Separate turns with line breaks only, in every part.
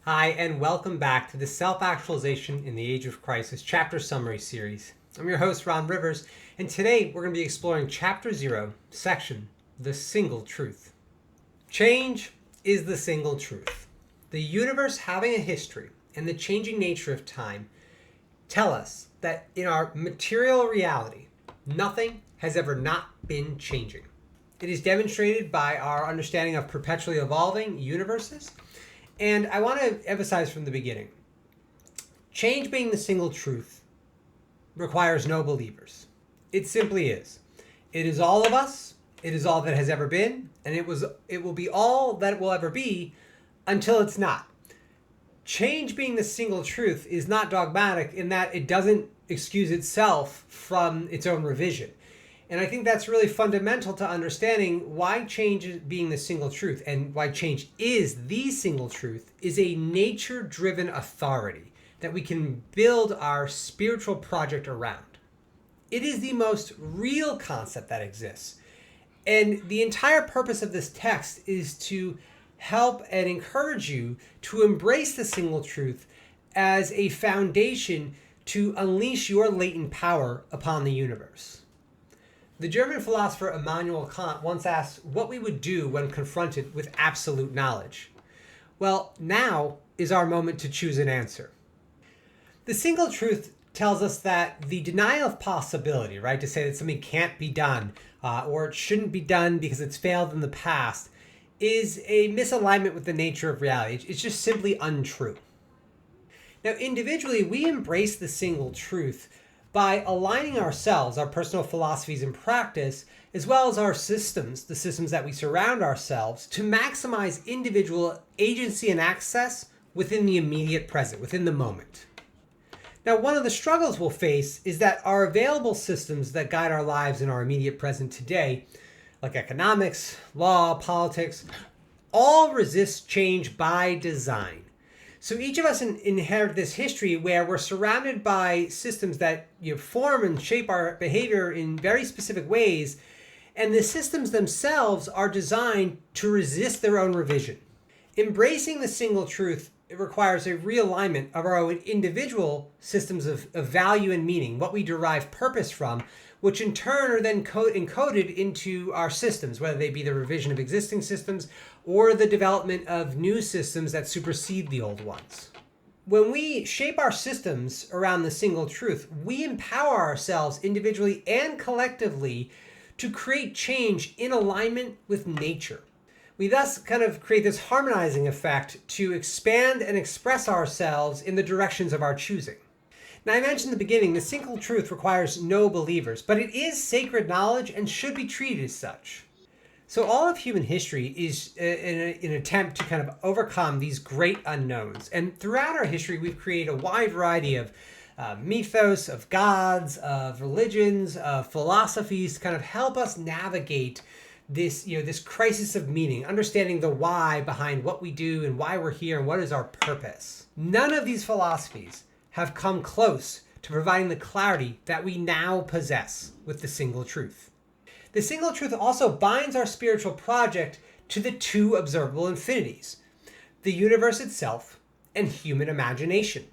Hi, and welcome back to the Self-Actualization in the Age of Crisis Chapter Summary Series. I'm your host, Ron Rivers, and today we're going to be exploring Chapter 0, Section, The Single Truth. Change is the single truth. The universe having a history and the changing nature of time tell us that in our material reality, nothing has ever not been changing. It is demonstrated by our understanding of perpetually evolving universes. And I want to emphasize from the beginning, change being the single truth requires no believers. It simply is. It is all of us. It is all that has ever been. And it will be all that it will ever be until it's not. Change being the single truth is not dogmatic in that it doesn't excuse itself from its own revision. And I think that's really fundamental to understanding why change being the single truth and why change is the single truth is a nature-driven authority that we can build our spiritual project around. It is the most real concept that exists. And the entire purpose of this text is to help and encourage you to embrace the single truth as a foundation to unleash your latent power upon the universe. The German philosopher Immanuel Kant once asked what we would do when confronted with absolute knowledge. Well, now is our moment to choose an answer. The single truth tells us that the denial of possibility, right, to say that something can't be done or it shouldn't be done because it's failed in the past, is a misalignment with the nature of reality. It's just simply untrue. Now, individually, we embrace the single truth by aligning ourselves, our personal philosophies and practice, as well as our systems, the systems that we surround ourselves, to maximize individual agency and access within the immediate present, within the moment. Now, one of the struggles we'll face is that our available systems that guide our lives in our immediate present today, like economics, law, politics, all resist change by design. So each of us inherit this history where we're surrounded by systems that form and shape our behavior in very specific ways, and the systems themselves are designed to resist their own revision. Embracing the single truth, it requires a realignment of our own individual systems of value and meaning, what we derive purpose from, which in turn are then encoded into our systems, whether they be the revision of existing systems or the development of new systems that supersede the old ones. When we shape our systems around the single truth, we empower ourselves individually and collectively to create change in alignment with nature. We thus kind of create this harmonizing effect to expand and express ourselves in the directions of our choosing. Now, I mentioned in the beginning, the single truth requires no believers, but it is sacred knowledge and should be treated as such. So all of human history is an attempt to kind of overcome these great unknowns. And throughout our history, we've created a wide variety of mythos, of gods, of religions, of philosophies to kind of help us navigate this crisis of meaning, understanding the why behind what we do and why we're here and what is our purpose. None of these philosophies have come close to providing the clarity that we now possess with the single truth. The single truth also binds our spiritual project to the two observable infinities, the universe itself and human imagination.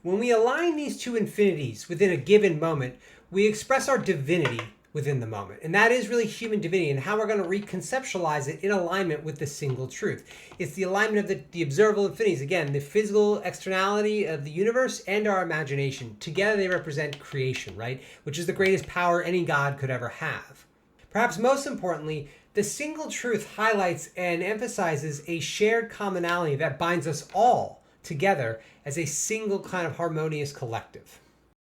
When we align these two infinities within a given moment, we express our divinity within the moment. And that is really human divinity and how we're going to reconceptualize it in alignment with the single truth. It's the alignment of the observable infinities. Again, the physical externality of the universe and our imagination. Together they represent creation, right? Which is the greatest power any God could ever have. Perhaps most importantly, the single truth highlights and emphasizes a shared commonality that binds us all together as a single kind of harmonious collective.